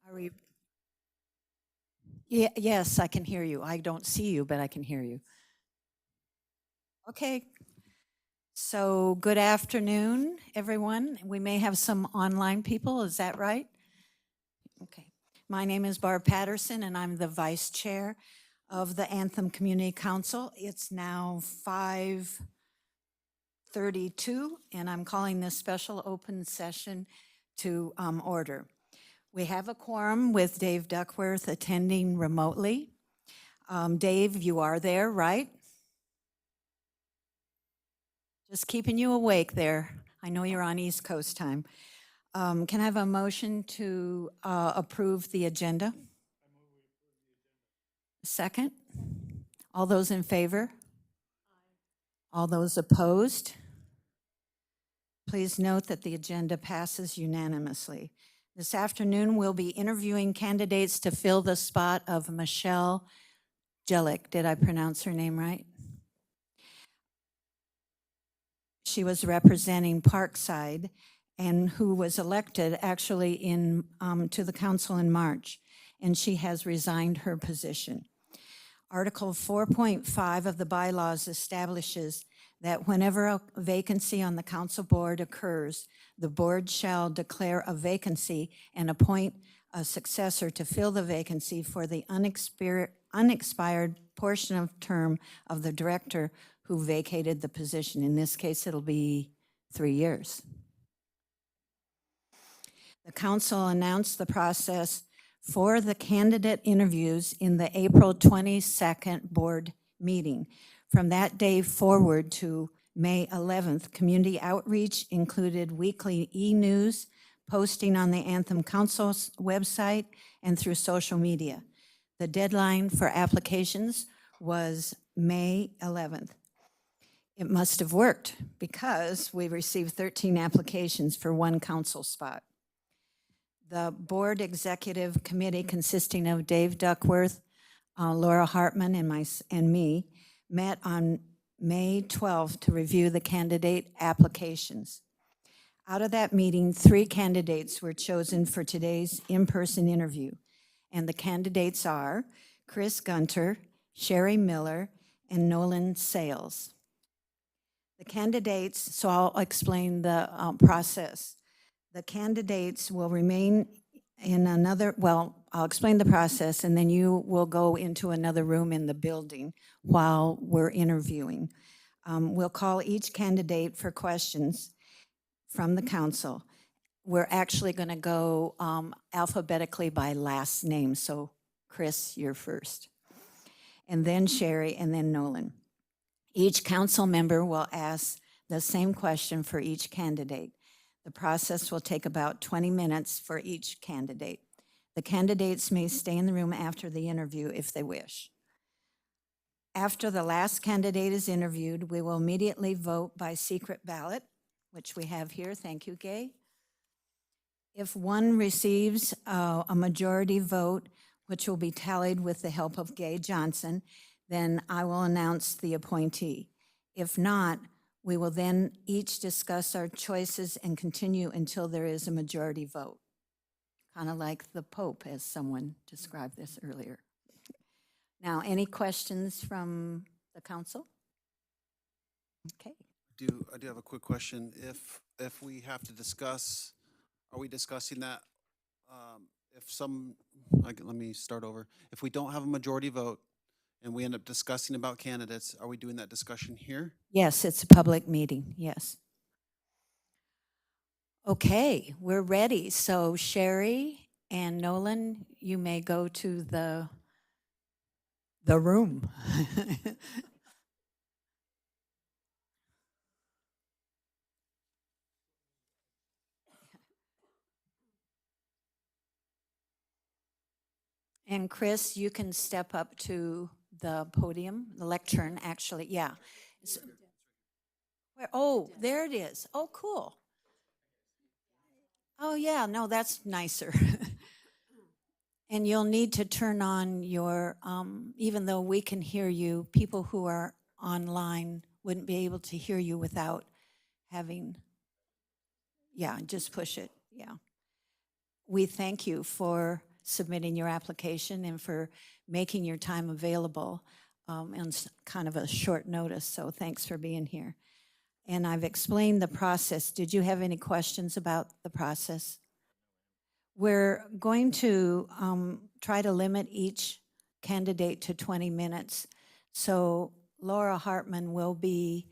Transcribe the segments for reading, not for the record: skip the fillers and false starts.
Are we? Yeah, yes, I can hear you. I don't see you, but I can hear you. Okay. So good afternoon, everyone. We may have some online people. Is that right? Okay. My name is Barb Patterson, and I'm the vice chair of the Anthem Community Council. It's now 5:32, and I'm calling this special open session to order. We have a quorum with Dave Duckworth attending remotely. Dave, you are there, right? Just keeping you awake there. I know you're on East Coast time. Can I have a motion to approve the agenda? Second? All those in favor? All those opposed? Please note that the agenda passes unanimously. This afternoon, we'll be interviewing candidates to fill the spot of Michelle Jellick. Did I pronounce her name right? She was representing Parkside and who was elected actually to the council in March, and she has resigned her position. Article 4.5 of the bylaws establishes that whenever a vacancy on the council board occurs, the board shall declare a vacancy and appoint a successor to fill the vacancy for the unexpired portion of term of the director who vacated the position. In this case, it'll be 3 years. The council announced the process for the candidate interviews in the April 22nd board meeting. From that day forward to May 11th, community outreach included weekly e-news, posting on the Anthem Council's website, and through social media. The deadline for applications was May 11th. It must have worked because we received 13 applications for one council spot. The board executive committee, consisting of Dave Duckworth, Laura Hartman, and me, met on May 12th to review the candidate applications. Out of that meeting, 3 candidates were chosen for today's in-person interview, and the candidates are Chris Gunter, Sherry Miller, and Nolan Sales. The candidates, so I'll explain the process. The candidates will remain in another, I'll explain the process, and then you will go into another room in the building while we're interviewing. We'll call each candidate for questions from the council. We're actually going to go alphabetically by last name. So Chris, you're first. And then Sherry, and then Nolan. Each council member will ask the same question for each candidate. The process will take about 20 minutes for each candidate. The candidates may stay in the room after the interview if they wish. After the last candidate is interviewed, we will immediately vote by secret ballot, which we have here. Thank you, Gay. If one receives a majority vote, which will be tallied with the help of Gay Johnson, then I will announce the appointee. If not, we will then each discuss our choices and continue until there is a majority vote. Kind of like the Pope, as someone described this earlier. Now, any questions from the council? Okay. I do have a quick question. If we have to discuss, are we discussing that? Let me start over. If we don't have a majority vote and we end up discussing about candidates, are we doing that discussion here? Yes, it's a public meeting, yes. Okay, we're ready. So Sherry and Nolan, you may go to the room. And Chris, you can step up to the podium, the lectern, actually, yeah. Oh, there it is. Oh, cool. Oh, yeah, no, that's nicer. And you'll need to turn on your, even though we can hear you, people who are online wouldn't be able to hear you without having, yeah, just push it, yeah. We thank you for submitting your application and for making your time available on kind of a short notice. So thanks for being here. And I've explained the process. Did you have any questions about the process? We're going to try to limit each candidate to 20 minutes. So Laura Hartman will be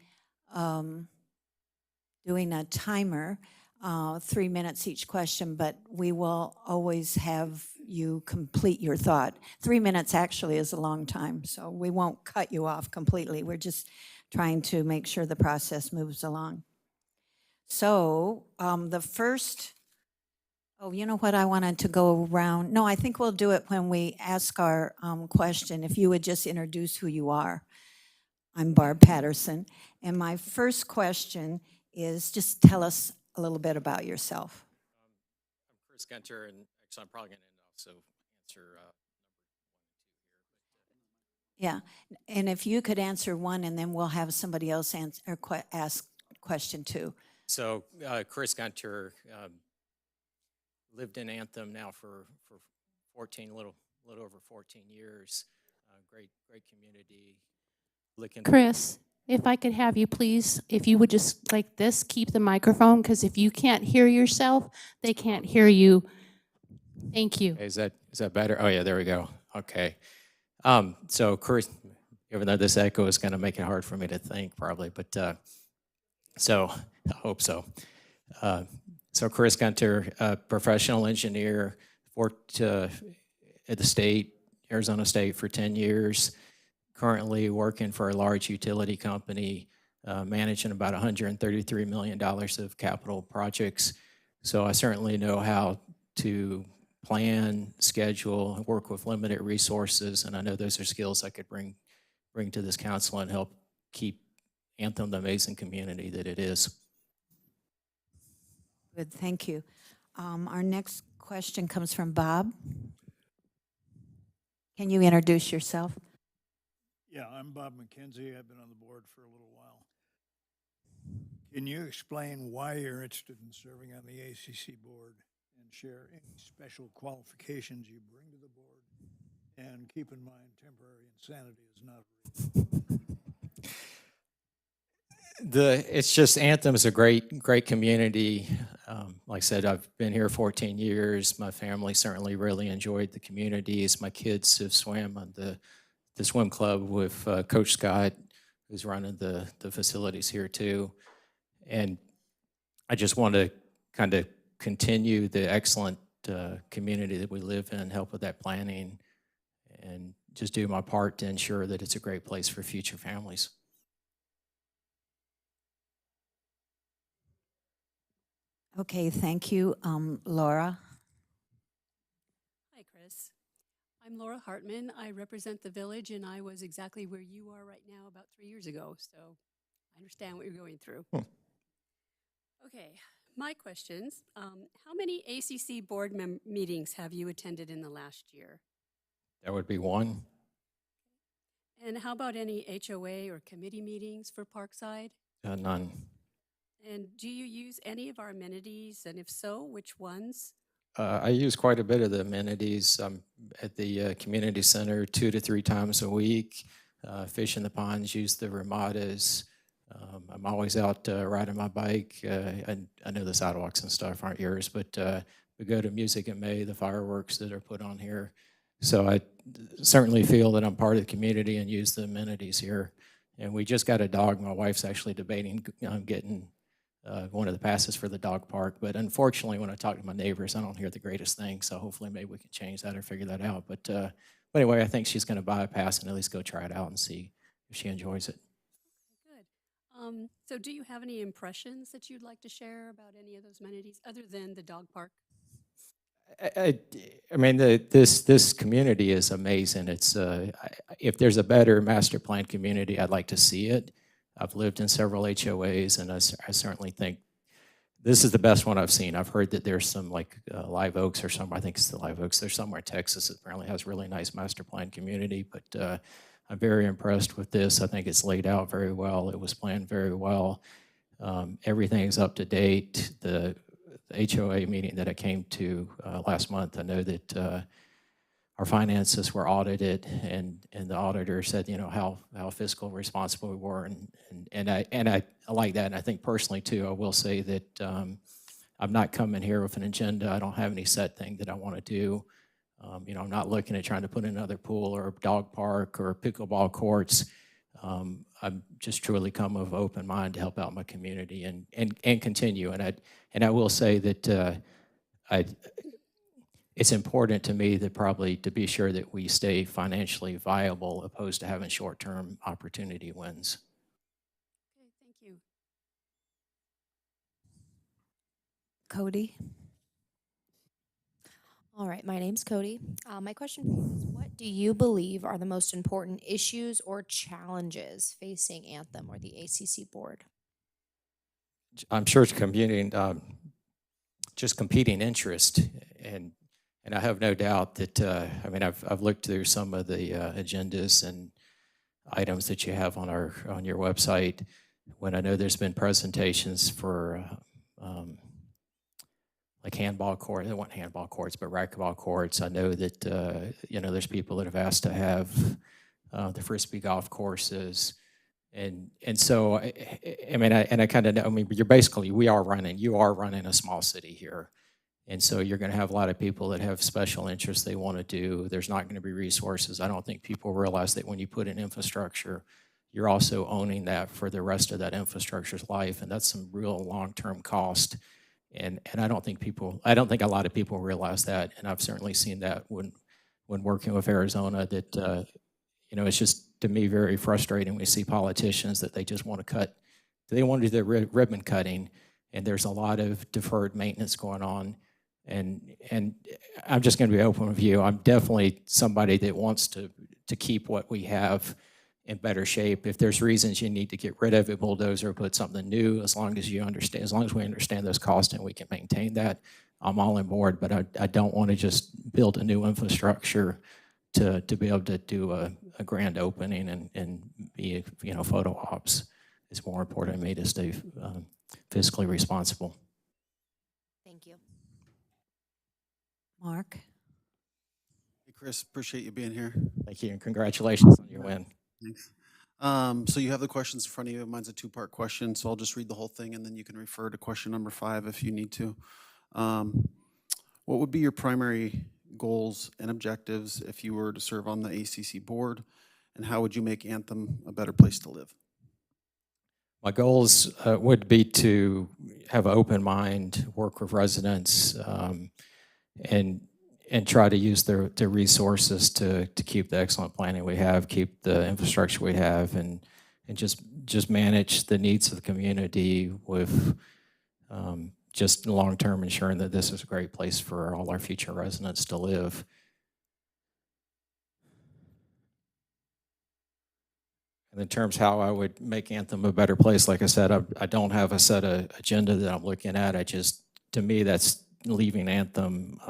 doing a timer, 3 minutes each question, but we will always have you complete your thought. 3 minutes actually is a long time, so we won't cut you off completely. We're just trying to make sure the process moves along. So the first, oh, you know what, I wanted to go around. No, I think we'll do it when we ask our question. If you would just introduce who you are. I'm Barb Patterson, and my first question is just tell us a little bit about yourself. I'm Chris Gunter, and actually I'm probably going to also answer Yeah, and if you could answer one, and then we'll have somebody else answer or ask question two. So Chris Gunter lived in Anthem now for 14, a little over 14 years. Great community. Chris, if I could have you please, if you would just like this, keep the microphone, because if you can't hear yourself, they can't hear you. Thank you. Is that better? Oh yeah, there we go. Okay. So Chris, even though this echo is going to make it hard for me to think probably, but so I hope so. So Chris Gunter, a professional engineer, worked at the Arizona State for 10 years. Currently working for a large utility company, managing about $133 million of capital projects. So I certainly know how to plan, schedule, and work with limited resources, and I know those are skills I could bring to this council and help keep Anthem the amazing community that it is. Good, thank you. Our next question comes from Bob. Can you introduce yourself? Yeah, I'm Bob McKenzie. I've been on the board for a little while. Can you explain why you're interested in serving on the ACC board and share any special qualifications you bring to the board? And keep in mind, temporary insanity is not It's just Anthem is a great community. Like I said, I've been here 14 years. My family certainly really enjoyed the communities. My kids have swam on the swim club with Coach Scott, who's running the facilities here too. And I just want to kind of continue the excellent community that we live in, help with that planning, and just do my part to ensure that it's a great place for future families. Okay, thank you. Laura? Hi, Chris. I'm Laura Hartman. I represent the village, and I was exactly where you are right now about 3 years ago, so I understand what you're going through. Okay, my questions. How many ACC board meetings have you attended in the last year? That would be one. And how about any HOA or committee meetings for Parkside? None. And do you use any of our amenities, and if so, which ones? I use quite a bit of the amenities. I'm at the community center 2 to 3 times a week. Fish in the ponds, use the Ramadas. I'm always out riding my bike. I know the sidewalks and stuff aren't yours, but we go to Music in May, the fireworks that are put on here. So I certainly feel that I'm part of the community and use the amenities here. And we just got a dog. My wife's actually debating getting one of the passes for the dog park. But unfortunately, when I talk to my neighbors, I don't hear the greatest things. So hopefully maybe we can change that or figure that out. But anyway, I think she's going to buy a pass and at least go try it out and see if she enjoys it. Good. So do you have any impressions that you'd like to share about any of those amenities other than the dog park? I mean, this community is amazing. It's if there's a better master plan community, I'd like to see it. I've lived in several HOAs, and I certainly think this is the best one I've seen. I've heard that there's some like Live Oaks or something. I think it's the Live Oaks. There's somewhere in Texas that apparently has a really nice master plan community, but I'm very impressed with this. I think it's laid out very well. It was planned very well. Everything is up to date. The the HOA meeting that I came to last month, I know that our finances were audited, and the auditor said, you know, how fiscal responsible we were, and I like that. And I think personally too, I will say that I'm not coming here with an agenda. I don't have any set thing that I want to do. You know, I'm not looking at trying to put in another pool or a dog park or pickleball courts. I'm just truly come with an open mind to help out my community and continue. And I will say that it's important to me that probably to be sure that we stay financially viable opposed to having short-term opportunity wins. Okay, thank you. Cody? All right, my name's Cody. My question for you is, what do you believe are the most important issues or challenges facing Anthem or the ACC board? I'm sure it's competing, just competing interest, and I have no doubt that I mean I've looked through some of the agendas and items that you have on your website. When I know there's been presentations for like handball court, they want handball courts, but racquetball courts. I know that you know there's people that have asked to have the frisbee golf courses. And so, I mean, I kind of know, I mean, you are running a small city here. And so you're going to have a lot of people that have special interests they want to do. There's not going to be resources. I don't think people realize that when you put in infrastructure, you're also owning that for the rest of that infrastructure's life. And that's some real long-term cost. And I don't think a lot of people realize that. And I've certainly seen that when working with Arizona that, you know, it's just, to me, very frustrating when we see politicians that they just want to cut. They want to do their ribbon cutting, and there's a lot of deferred maintenance going on. And I'm just going to be open with you. I'm definitely somebody that wants to keep what we have in better shape. If there's reasons you need to get rid of it, bulldozer, put something new, as long as we understand those costs and we can maintain that, I'm all on board. But I don't want to just build a new infrastructure to be able to do a grand opening and be, you know, photo ops. It's more important to me to stay fiscally responsible. Thank you. Mark? Hey, Chris, appreciate you being here. Thank you, and congratulations on your win. Thanks. So you have the questions in front of you. Mine's a two-part question, so I'll just read the whole thing, and then you can refer to question number 5 if you need to. What would be your primary goals and objectives if you were to serve on the ACC board, and how would you make Anthem a better place to live? My goals would be to have an open mind, work with residents, and try to use the resources to keep the excellent planning we have, keep the infrastructure we have, and just manage the needs of the community with just long-term ensuring that this is a great place for all our future residents to live. And in terms of how I would make Anthem a better place, like I said, I don't have a set of agenda that I'm looking at. To me, that's leaving Anthem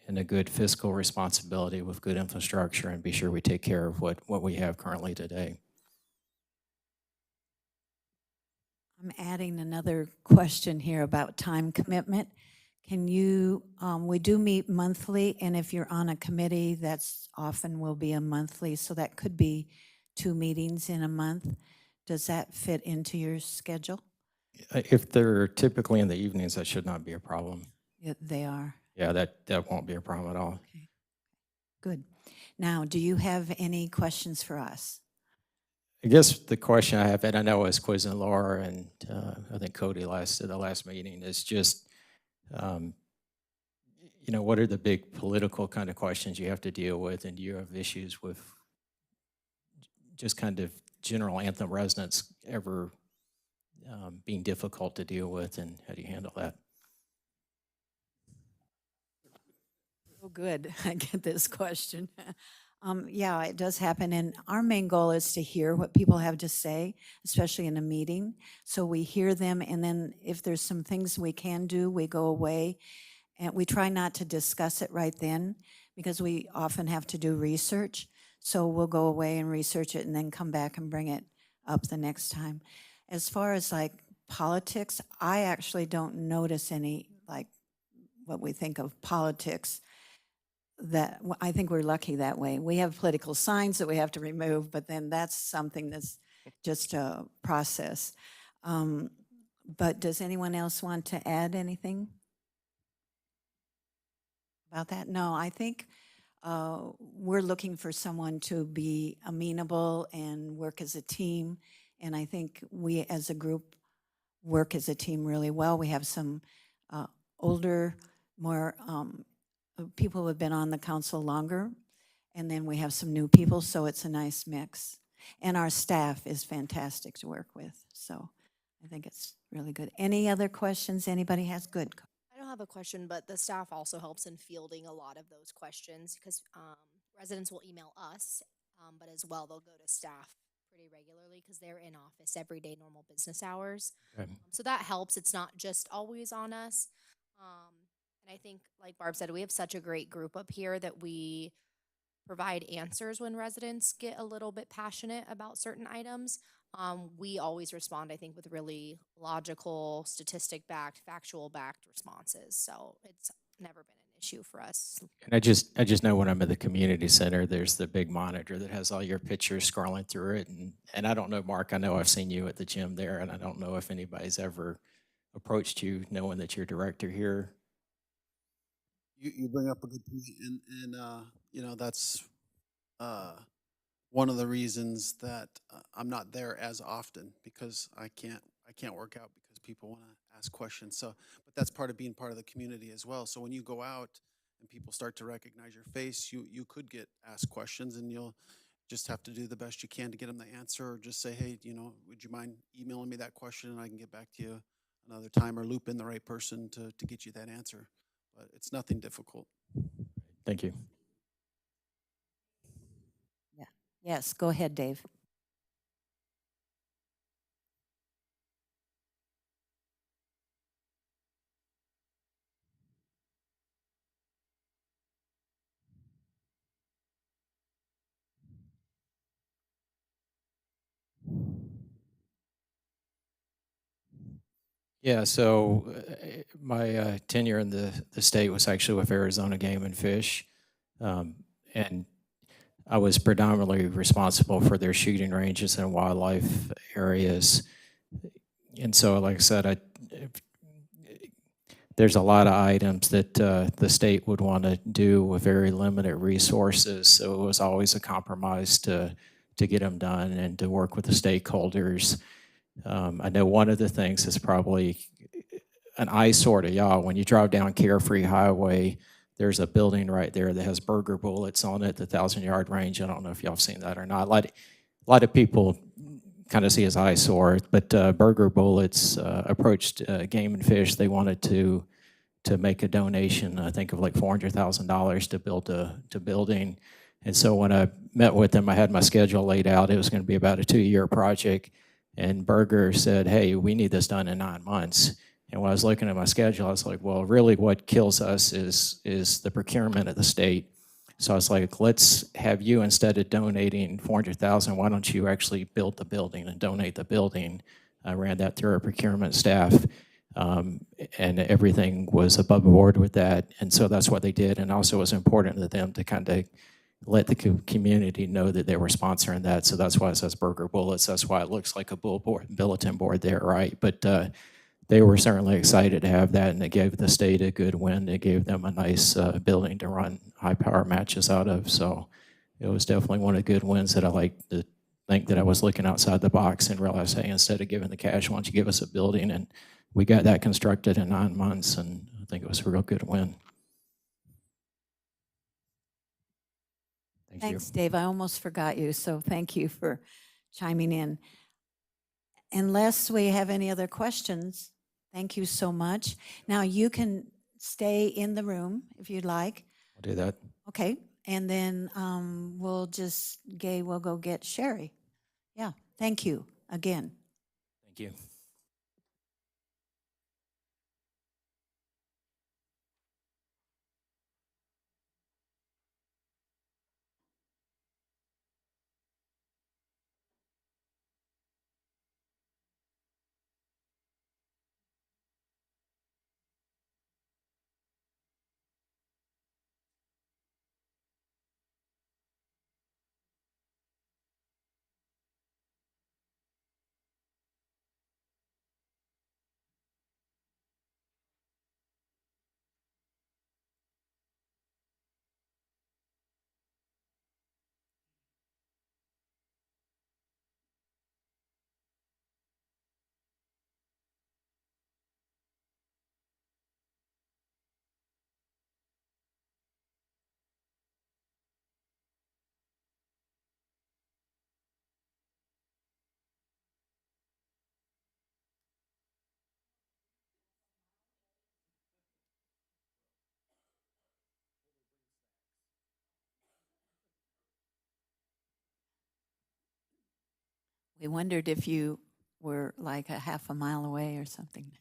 in a good fiscal responsibility with good infrastructure and be sure we take care of what we have currently today. I'm adding another question here about time commitment. Can you, we do meet monthly, and if you're on a committee, that's often will be a monthly, so that could be 2 meetings in a month. Does that fit into your schedule? If they're typically in the evenings, that should not be a problem. Yeah, they are. Yeah, that won't be a problem at all. Okay. Good. Now, do you have any questions for us? I guess the question I have, and I know I was quizzing Laura and I think Cody at the last meeting, is just, you know, what are the big political kind of questions you have to deal with, and do you have issues with just kind of general Anthem residents ever being difficult to deal with, and how do you handle that? Oh, good. I get this question. Yeah, it does happen. And our main goal is to hear what people have to say, especially in a meeting. So we hear them, and then if there's some things we can do, we go away. And we try not to discuss it right then because we often have to do research. So we'll go away and research it and then come back and bring it up the next time. As far as like politics, I actually don't notice any, like, what we think of politics. I think we're lucky that way. We have political signs that we have to remove, but then that's something that's just a process. But does anyone else want to add anything about that? No, I think we're looking for someone to be amenable and work as a team. And I think we as a group work as a team really well. We have some older, more people who have been on the council longer, and then we have some new people, so it's a nice mix. And our staff is fantastic to work with, so I think it's really good. Any other questions anybody has? Good. I don't have a question, but the staff also helps in fielding a lot of those questions because residents will email us, but as well they'll go to staff pretty regularly because they're in office every day, normal business hours. Okay. So that helps. It's not just always on us. And I think, like Barb said, we have such a great group up here that we provide answers when residents get a little bit passionate about certain items. We always respond, I think, with really logical, statistic-backed, factual-backed responses. So it's never been an issue for us. And I just know when I'm at the community center, there's the big monitor that has all your pictures scrolling through it. And I don't know, Mark, I know I've seen you at the gym there, and I don't know if anybody's ever approached you knowing that you're director here. You bring up a good point, and you know, that's one of the reasons that I'm not there as often, because I can't work out because people want to ask questions. So, but that's part of being part of the community as well. So when you go out and people start to recognize your face, you could get asked questions, and you'll just have to do the best you can to get them the answer, or just say, hey, you know, would you mind emailing me that question and I can get back to you another time, or loop in the right person to get you that answer. But it's nothing difficult. Thank you. Yes, go ahead, Dave. Yeah, so my tenure in the state was actually with Arizona Game and Fish. And I was predominantly responsible for their shooting ranges and wildlife areas. And so, like I said, there's a lot of items that the state would want to do with very limited resources. So it was always a compromise to get them done and to work with the stakeholders. I know one of the things is probably an eyesore to y'all. When you drive down Carefree Highway, there's a building right there that has burger bullets on it, the 1,000-yard range. I don't know if y'all have seen that or not. A lot of people kind of see as eyesore, but Burger Bullets approached Game and Fish. They wanted to make a donation, I think of like $400,000 to build a building. And so when I met with them, I had my schedule laid out. It was going to be about a 2-year project. And Burger said, hey, we need this done in 9 months. And when I was looking at my schedule, I was like, well, really what kills us is the procurement of the state. So I was like, let's have you, instead of donating $400,000, why don't you actually build the building and donate the building? I ran that through our procurement staff, and everything was above board with that. And so that's what they did. And also it was important to them to kind of let the community know that they were sponsoring that. So that's why it says Burger Bullets. That's why it looks like a bulletin board there, right? But they were certainly excited to have that, and it gave the state a good win. It gave them a nice building to run high-power matches out of. So it was definitely one of the good wins that I like to think that I was looking outside the box and realized, hey, instead of giving the cash, why don't you give us a building? And we got that constructed in 9 months, and I think it was a real good win. Thank Thanks, you. Dave. I almost forgot you, so thank you for chiming in. Unless we have any other questions, thank you so much. Now, you can stay in the room if you'd like. I'll do that. Okay, and then Gay will go get Sherry. Yeah, thank you again. Thank you. They wondered if you were like a half a mile away or something.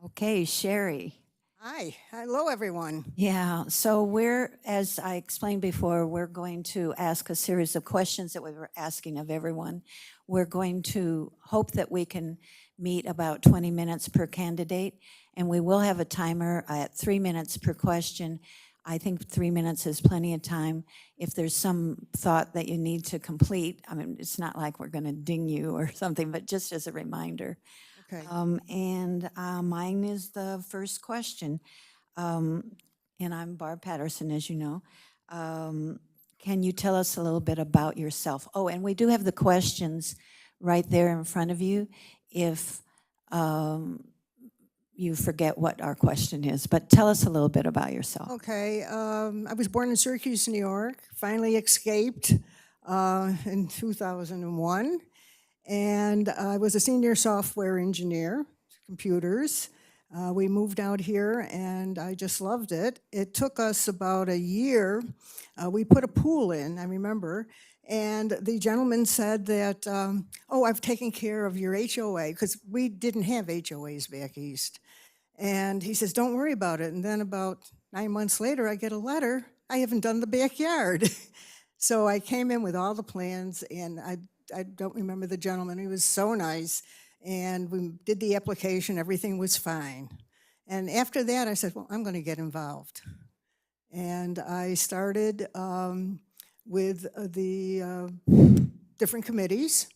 Okay, Sherry. Hi, hello everyone. Yeah, so as I explained before, we're going to ask a series of questions that we were asking of everyone. We're going to hope that we can meet about 20 minutes per candidate, and we will have a timer at 3 minutes per question. I think 3 minutes is plenty of time. If there's some thought that you need to complete, I mean, it's not like we're going to ding you or something, but just as a reminder. Okay. Mine is the first question. And I'm Barb Patterson, as you know. Can you tell us a little bit about yourself? Oh, and we do have the questions right there in front of you if you forget what our question is. But tell us a little bit about yourself. Okay, I was born in Syracuse, New York, finally escaped in 2001. And I was a senior software engineer, computers. We moved out here and I just loved it. It took us about a year. We put a pool in, I remember, and the gentleman said that, oh, I've taken care of your HOA, because we didn't have HOAs back east. And he says, don't worry about it. And then about 9 months later, I get a letter, I haven't done the backyard. So I came in with all the plans, and I don't remember the gentleman, he was so nice. And we did the application, everything was fine. And after that, I said, well, I'm gonna get involved. And I started with the different committees.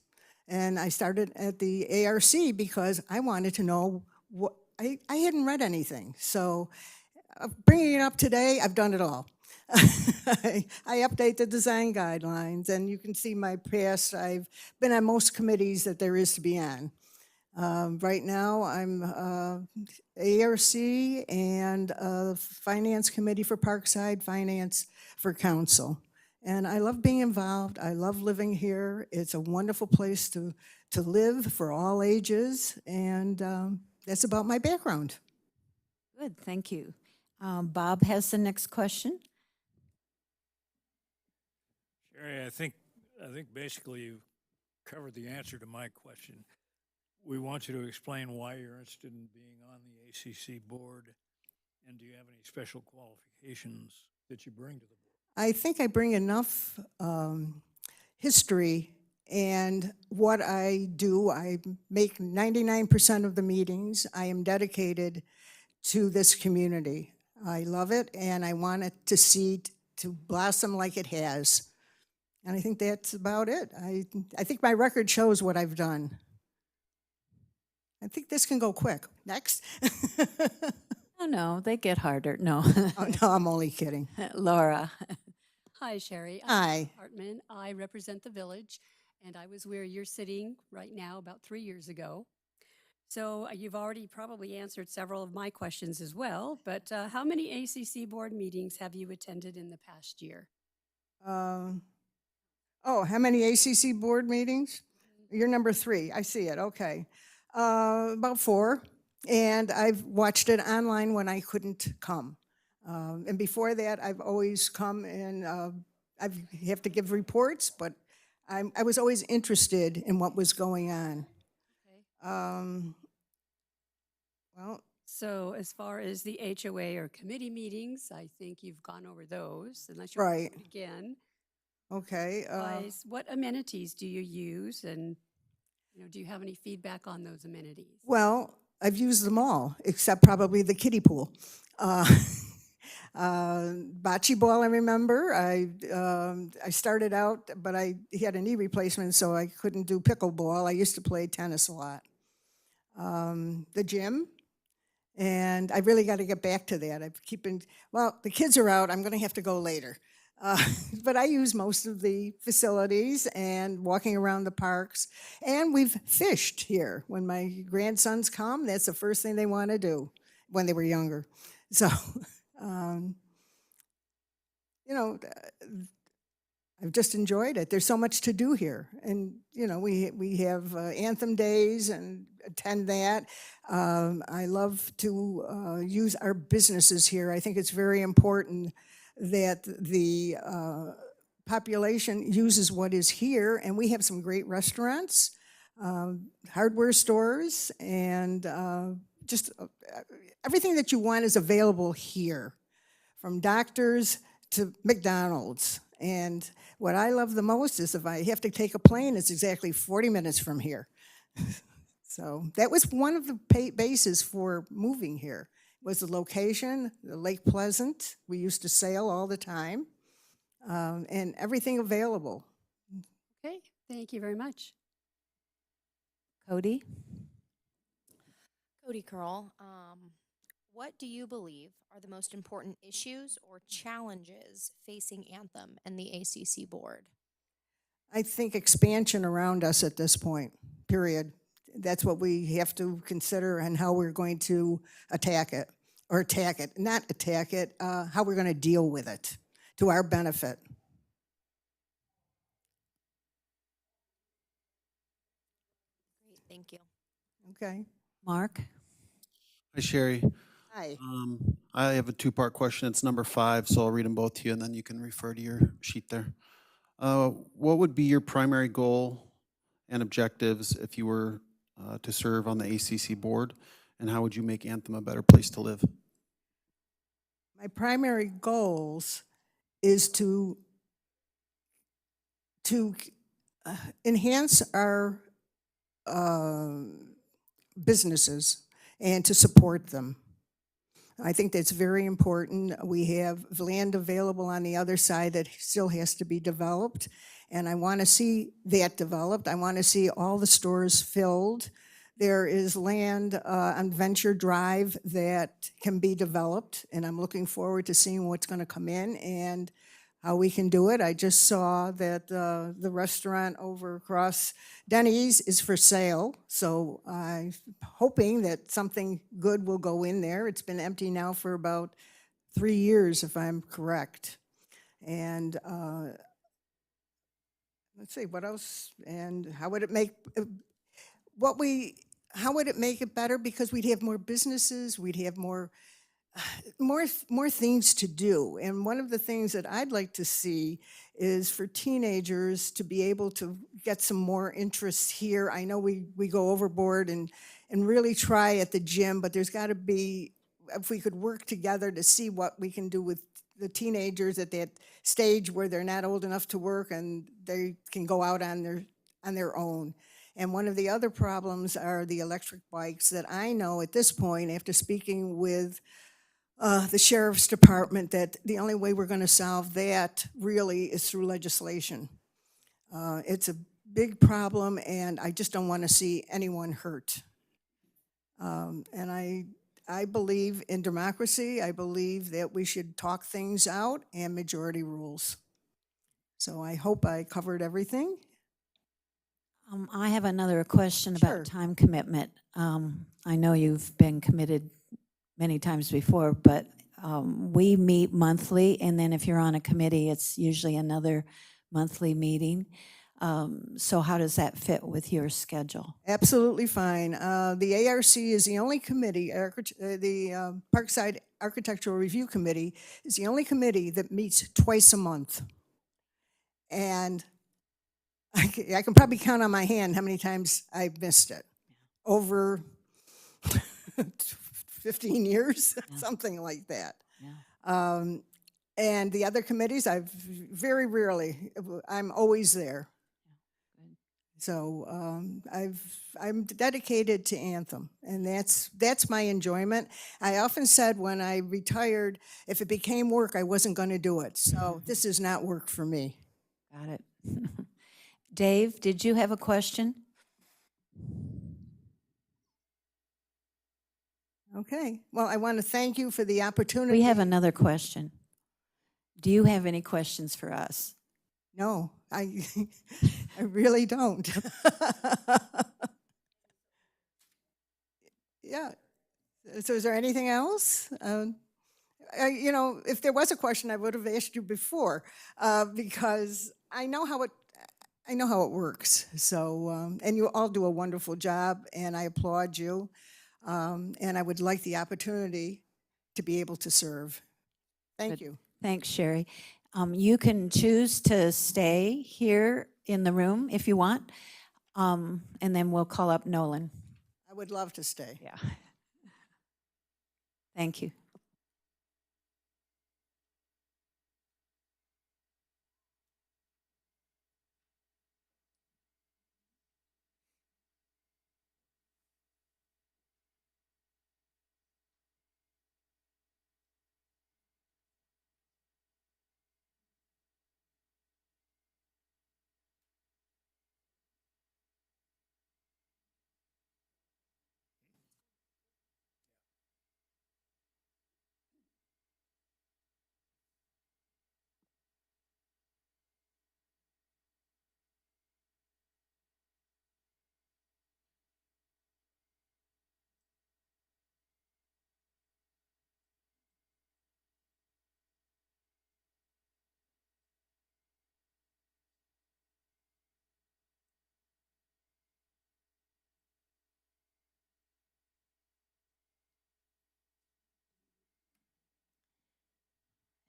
And I started at the ARC because I wanted to know what, I hadn't read anything. So bringing it up today, I've done it all. I update the design guidelines, and you can see my past. I've been on most committees that there is to be on. Right now, I'm ARC and Finance Committee for Parkside, Finance for Council. And I love being involved. I love living here. It's a wonderful place to live for all ages, and that's about my background. Good, thank you. Bob has the next question. Sherry, I think basically you covered the answer to my question. We want you to explain why you're interested in being on the ACC board, and do you have any special qualifications that you bring to the board? I think I bring enough history, and what I do, I make 99% of the meetings. I am dedicated to this community. I love it, and I want it to to blossom like it has. And I think that's about it. I think my record shows what I've done. I think this can go quick. Next. Oh, no, they get harder. No. Oh, no, I'm only kidding. Laura. Hi, Sherry. Hi. I'm Laura Hartman. I represent the village, and I was where you're sitting right now about 3 years ago. So you've already probably answered several of my questions as well, but how many ACC board meetings have you attended in the past year? Oh, how many ACC board meetings? You're number 3. I see it. Okay. About 4. And I've watched it online when I couldn't come. And before that, I've always come and I have to give reports, but I was always interested in what was going on. Okay. Well, So as far as the HOA or committee meetings, I think you've gone over those, unless you're Right. again. okay. Otherwise, what amenities do you use, and do you have any feedback on those amenities? Well, I've used them all, except probably the kiddie pool. Bocce ball, I remember. I started out, but I had a knee replacement, so I couldn't do pickleball. I used to play tennis a lot. The gym, and I really got to get back to that. I'm keeping, well, the kids are out. I'm going to have to go later. But I use most of the facilities and walking around the parks. And we've fished here. When my grandsons come, that's the first thing they want to do when they were younger. So, I've just enjoyed it. There's so much to do here. And, we have anthem days and attend that. I love to use our businesses here. I think it's very important that the population uses what is here, and we have some great restaurants, hardware stores, and just everything that you want is available here, from doctors to McDonald's. And what I love the most is if I have to take a plane, it's exactly 40 minutes from here. So that was one of the bases for moving here, was the location, the Lake Pleasant. We used to sail all the time, and everything available. Okay, thank you very much. Cody? Cody Curl, what do you believe are the most important issues or challenges facing Anthem and the ACC board? I think expansion around us at this point, period. That's what we have to consider and how we're going to attack it, not attack it, how we're going to deal with it to our benefit. Great, thank you. Okay. Mark? Hi, Sherry. Hi. I have a two-part question. It's number 5, so I'll read them both to you, and then you can refer to your sheet there. What would be your primary goal and objectives if you were to serve on the ACC board, and how would you make Anthem a better place to live? My primary goals is to enhance our businesses and to support them. I think that's very important. We have land available on the other side that still has to be developed, and I want to see that developed. I want to see all the stores filled. There is land on Venture Drive that can be developed, and I'm looking forward to seeing what's going to come in and how we can do it. I just saw that the restaurant over across Denny's is for sale, so I'm hoping that something good will go in there. It's been empty now for about 3 years, if I'm correct. And let's see, what else? And how would it make how would it make it better? Because we'd have more businesses, we'd have more things to do. And one of the things that I'd like to see is for teenagers to be able to get some more interest here. I know we go overboard and really try at the gym, but there's got to be, if we could work together to see what we can do with the teenagers at that stage where they're not old enough to work and they can go out on their own. And one of the other problems are the electric bikes that I know at this point, after speaking with the sheriff's department, that the only way we're going to solve that really is through legislation. It's a big problem, and I just don't want to see anyone hurt. And I believe in democracy. I believe that we should talk things out and majority rules. So I hope I covered everything. I have another question Sure. about time commitment. I know you've been committed many times before, but we meet monthly, and then if you're on a committee, it's usually another monthly meeting. So how does that fit with your schedule? Absolutely fine. The ARC is the only committee, the Parkside Architectural Review Committee is the only committee that meets twice a month. And I can probably count on my hand how many times I've missed it. Over 15 years, something like that. Yeah. And the other committees, very rarely, I'm always there. So I'm dedicated to Anthem, and that's my enjoyment. I often said when I retired, if it became work, I wasn't going to do it. So this is not work for me. Got it. Dave, did you have a question? Okay. Well, I want to thank you for the opportunity. We have another question. Do you have any questions for us? No, I really don't. Yeah. So is there anything else? If there was a question, I would have asked you before, because I know how it works. So, and you all do a wonderful job, and I applaud you. And I would like the opportunity to be able to serve. Thank Good. you. Thanks, Sherry. You can choose to stay here in the room if you want, and then we'll call up Nolan. I would love to stay. Yeah. Thank you.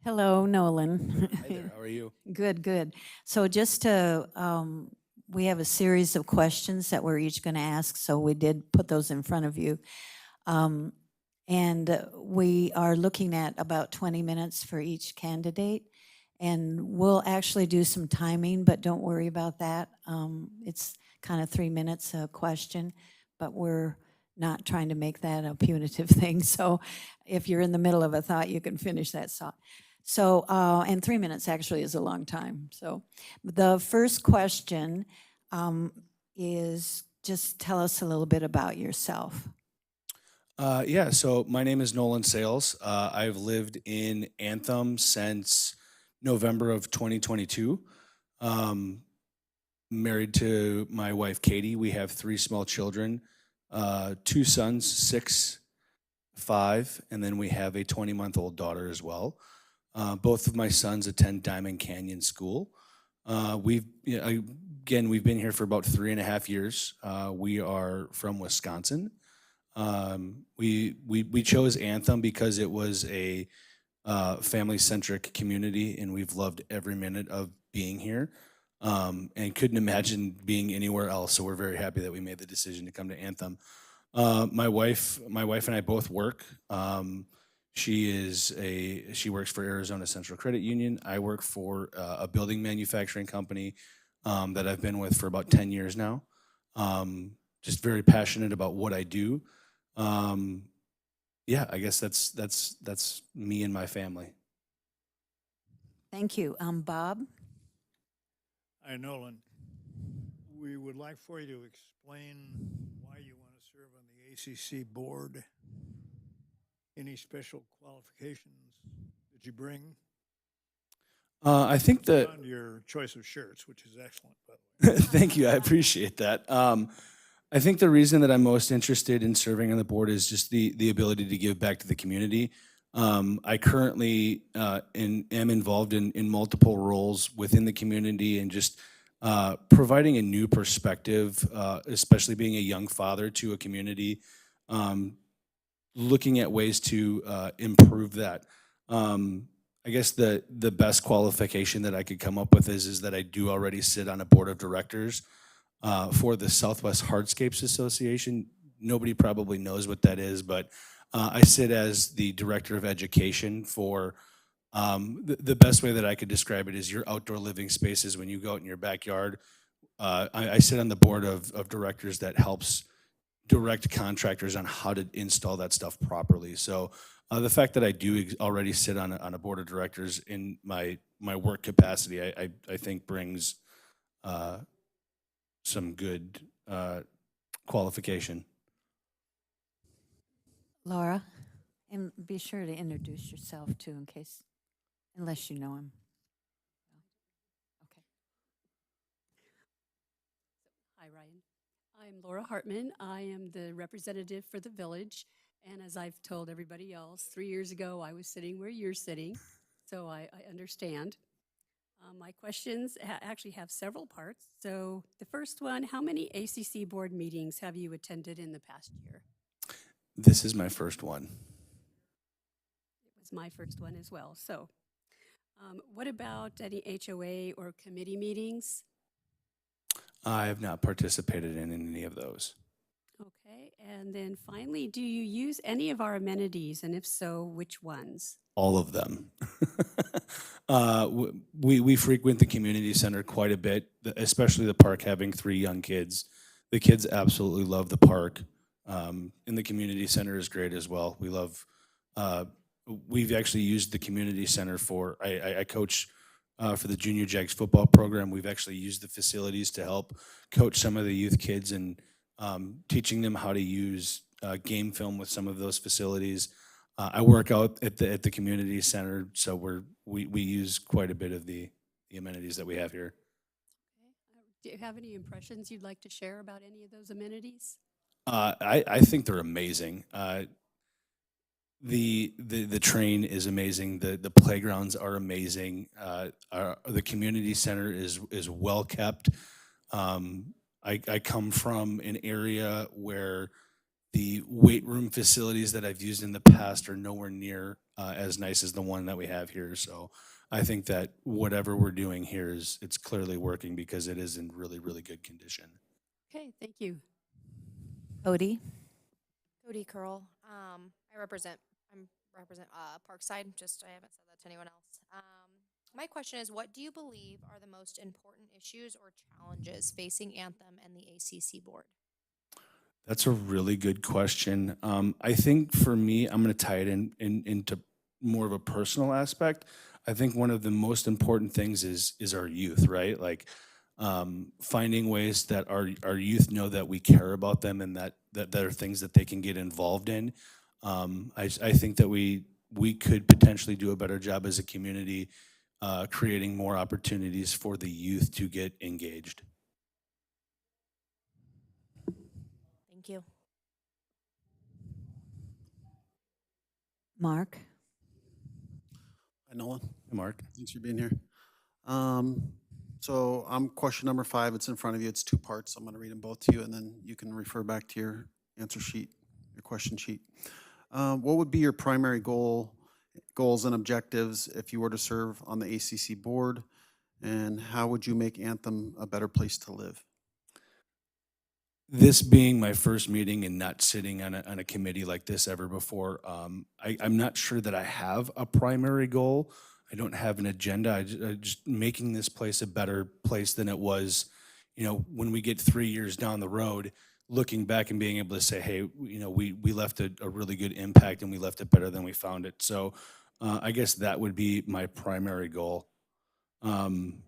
Hello, Nolan. Hi there, how are you? Good, good. So just to, we have a series of questions that we're each going to ask, so we did put those in front of you. And we are looking at about 20 minutes for each candidate. And we'll actually do some timing, but don't worry about that. It's kind of 3 minutes a question, but we're not trying to make that a punitive thing. So if you're in the middle of a thought, you can finish that thought. So, and 3 minutes actually is a long time. So the first question is just tell us a little bit about yourself. Yeah, so my name is Nolan Sales. I've lived in Anthem since November of 2022. Married to my wife, Katie. We have 3 small children, 2 sons, 6, 5, and then we have a 20-month-old daughter as well. Both of my sons attend Diamond Canyon School. We've been here for about 3.5 years. We are from Wisconsin. We chose Anthem because it was a family-centric community, and we've loved every minute of being here, and couldn't imagine being anywhere else. So we're very happy that we made the decision to come to Anthem. My wife and I both work. She works for Arizona Central Credit Union. I work for a building manufacturing company that I've been with for about 10 years now. Just very passionate about what I do. Yeah, I guess that's me and my family. Thank you. Bob? Hi, Nolan. We would like for you to explain why you want to serve on the ACC board. Any special qualifications that you bring? I think that Beyond your choice of shirts, which is excellent, by the way. Thank you. I appreciate that. I think the reason that I'm most interested in serving on the board is just the ability to give back to the community. I currently am involved in multiple roles within the community and just providing a new perspective, especially being a young father to a community, looking at ways to improve that. I guess the best qualification that I could come up with is that I do already sit on a board of directors for the Southwest Hardscapes Association. Nobody probably knows what that is, but I sit as the director of education for the best way that I could describe it is your outdoor living spaces when you go out in your backyard. I sit on the board of directors that helps direct contractors on how to install that stuff properly. So the fact that I do already sit on a board of directors in my work capacity, I think brings some good qualification. Laura? And be sure to introduce yourself too, in case, unless you know him. Okay. Hi, Ryan. I'm Laura Hartman. I am the representative for the village. And as I've told everybody else, 3 years ago, I was sitting where you're sitting, so I understand. My questions actually have several parts. So the first one, how many ACC board meetings have you attended in the past year? This is my first one. It was my first one as well. So What about any HOA or committee meetings? I have not participated in any of those. Okay, and then finally, do you use any of our amenities, and if so, which ones? All of them. We frequent the community center quite a bit, especially the park, having 3 young kids. The kids absolutely love the park. And the community center is great as well. We love, we've actually used the community center for, I coach for the Junior Jags football program. We've actually used the facilities to help coach some of the youth kids and teaching them how to use game film with some of those facilities. I work out at the community center, so we use quite a bit of the amenities that we have here. Do you have any impressions you'd like to share about any of those amenities? I think they're amazing. The train is amazing. The playgrounds are amazing. The community center is well kept. I come from an area where the weight room facilities that I've used in the past are nowhere near as nice as the one that we have here. So I think that whatever we're doing here it's clearly working because it is in really, really good condition. Okay, thank you. Cody? Cody Curl. I represent Parkside. Just I haven't said that to anyone else. My question is, what do you believe are the most important issues or challenges facing Anthem and the ACC board? That's a really good question. I think for me, I'm going to tie it into more of a personal aspect. I think one of the most important things is our youth, right? Like finding ways that our youth know that we care about them and that are things that they can get involved in. I think that we could potentially do a better job as a community creating more opportunities for the youth to get engaged. Thank you. Mark? Hi, Nolan. Hey, Mark. Thanks for being here. So I'm question number 5. It's in front of you. It's 2 parts. I'm going to read them both to you, and then you can refer back to your answer sheet, your question sheet. What would be your primary goals and objectives if you were to serve on the ACC board, and how would you make Anthem a better place to live? This being my first meeting and not sitting on a committee like this ever before, I'm not sure that I have a primary goal. I don't have an agenda. I just making this place a better place than it was, when we get 3 years down the road, looking back and being able to say, hey, we left a really good impact and we left it better than we found it. So I guess that would be my primary goal. And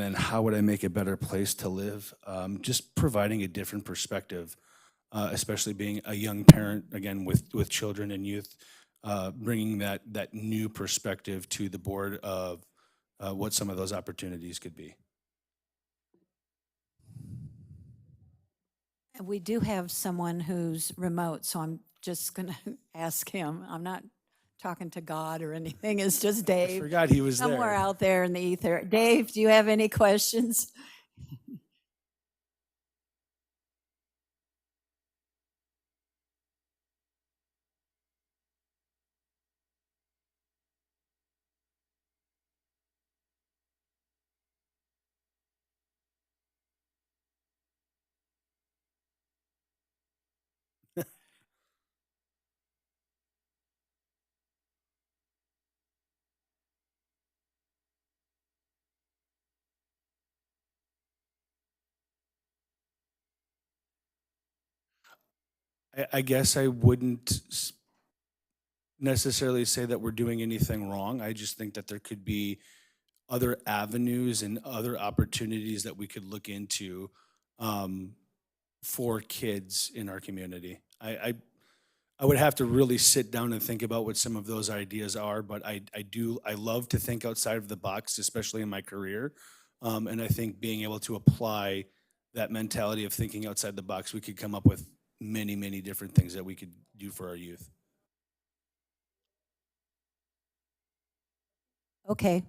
then how would I make a better place to live? Just providing a different perspective, especially being a young parent, again, with children and youth, bringing that new perspective to the board of what some of those opportunities could be. We do have someone who's remote, so I'm just going to ask him. I'm not talking to God or anything. It's just I Dave. forgot he was Somewhere there. out there in the ether. Dave, do you have any questions? I guess I wouldn't necessarily say that we're doing anything wrong. I just think that there could be other avenues and other opportunities that we could look into for kids in our community. I would have to really sit down and think about what some of those ideas are, but I love to think outside of the box, especially in my career. And I think being able to apply that mentality of thinking outside the box, we could come up with many, many different things that we could do for our youth. Okay.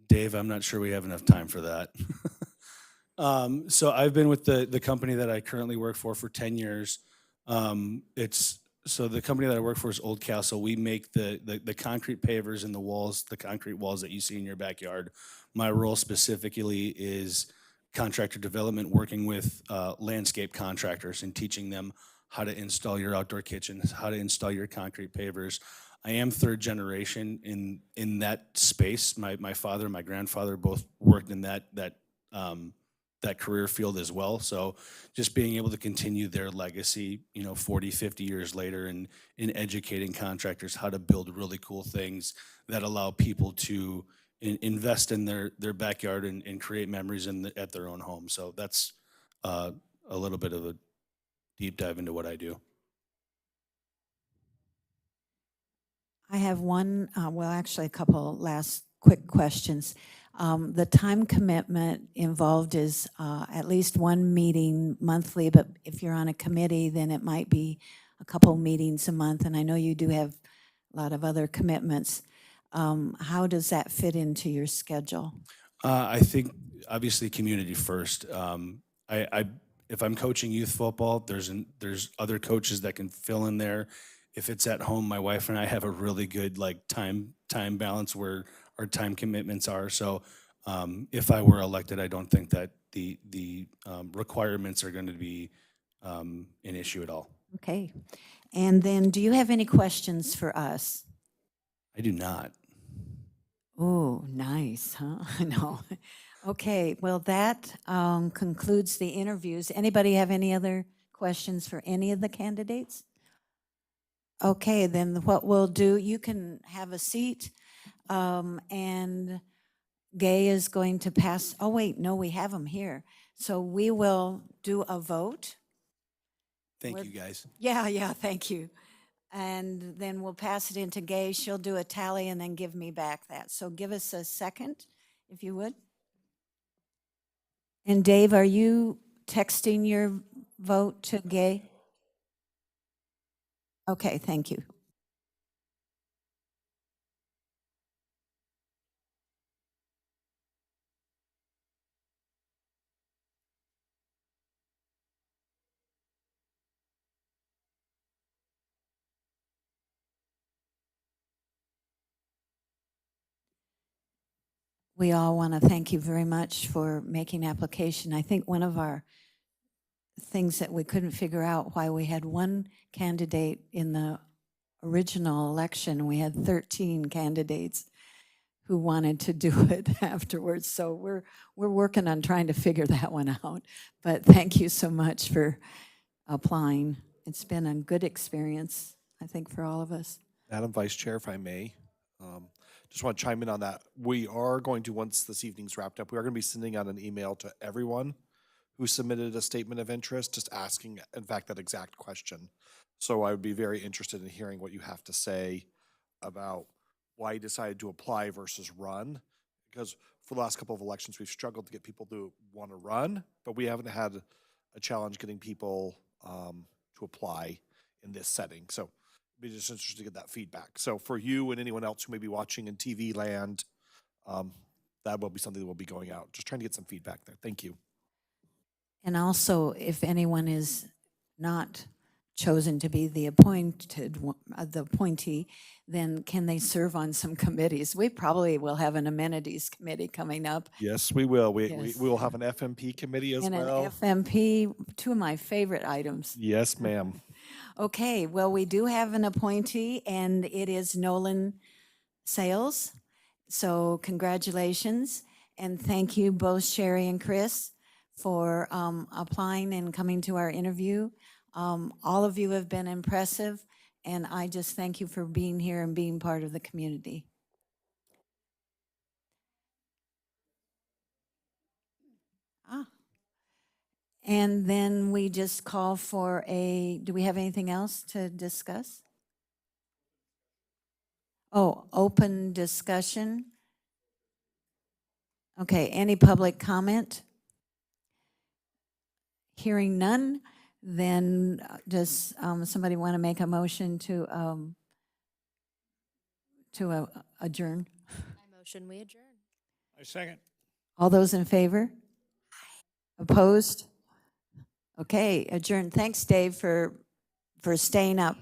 Dave, I'm not sure we have enough time for that. So I've been with the company that I currently work for 10 years. So the company that I work for is Old Castle. We make the concrete pavers and the walls, the concrete walls that you see in your backyard. My role specifically is contractor development, working with landscape contractors and teaching them how to install your outdoor kitchens, how to install your concrete pavers. I am third generation in that space. My father and my grandfather both worked in that career field as well. So just being able to continue their legacy, 40, 50 years later, and in educating contractors how to build really cool things that allow people to invest in their backyard and create memories at their own home. So that's a little bit of a deep dive into what I do. I have one, well, actually a couple last quick questions. The time commitment involved is at least one meeting monthly, but if you're on a committee, then it might be a couple meetings a month, and I know you do have a lot of other commitments. How does that fit into your schedule? I think obviously community first. If I'm coaching youth football, there's other coaches that can fill in there. If it's at home, my wife and I have a really good time balance where our time commitments are. So if I were elected, I don't think that the requirements are going to be an issue at all. Okay. And then, do you have any questions for us? I do not. Oh, nice, huh? No. Okay, well, that concludes the interviews. Anybody have any other questions for any of the candidates? Okay, then what we'll do, you can have a seat, and Gay is going to pass, oh wait, no, we have him here. So we will do a vote. Thank With- you, guys. Yeah, thank you. And then we'll pass it into Gay. She'll do a tally and then give me back that. So give us a second, if you would. And Dave, are you texting your vote to Gay? Okay, thank you. We all want to thank you very much for making application. I think one of our things that we couldn't figure out why we had one candidate in the original election, we had 13 candidates who wanted to do it afterwards. So we're working on trying to figure that one out. But thank you so much for applying. It's been a good experience, I think, for all of us. Madam Vice Chair, if I may, just want to chime in on that. We are going to, once this evening's wrapped up, we are going to be sending out an email to everyone who submitted a statement of interest, just asking, in fact, that exact question. So I would be very interested in hearing what you have to say about why you decided to apply versus run. Because for the last couple of elections, we've struggled to get people to want to run, but we haven't had a challenge getting people to apply in this setting. So be just interested to get that feedback. So for you and anyone else who may be watching in TV land, that will be something that will be going out. Just trying to get some feedback there. Thank you. And also, if anyone is not chosen to be the appointee, then can they serve on some committees? We probably will have an amenities committee coming up. Yes, we will. We Yes. will have an FMP committee as And well. an FMP, two of my favorite items. Yes, ma'am. Okay, well, we do have an appointee, and it is Nolan Sales. So congratulations, and thank you both, Sherry and Chris, for applying and coming to our interview. All of you have been impressive, and I just thank you for being here and being part of the community. And then we just call for do we have anything else to discuss? Oh, open discussion. Okay, any public comment? Hearing none, then does somebody want to make a motion to adjourn? I motion we adjourn. I second. All those in favor? Opposed? Okay, adjourned. Thanks, Dave, for staying up.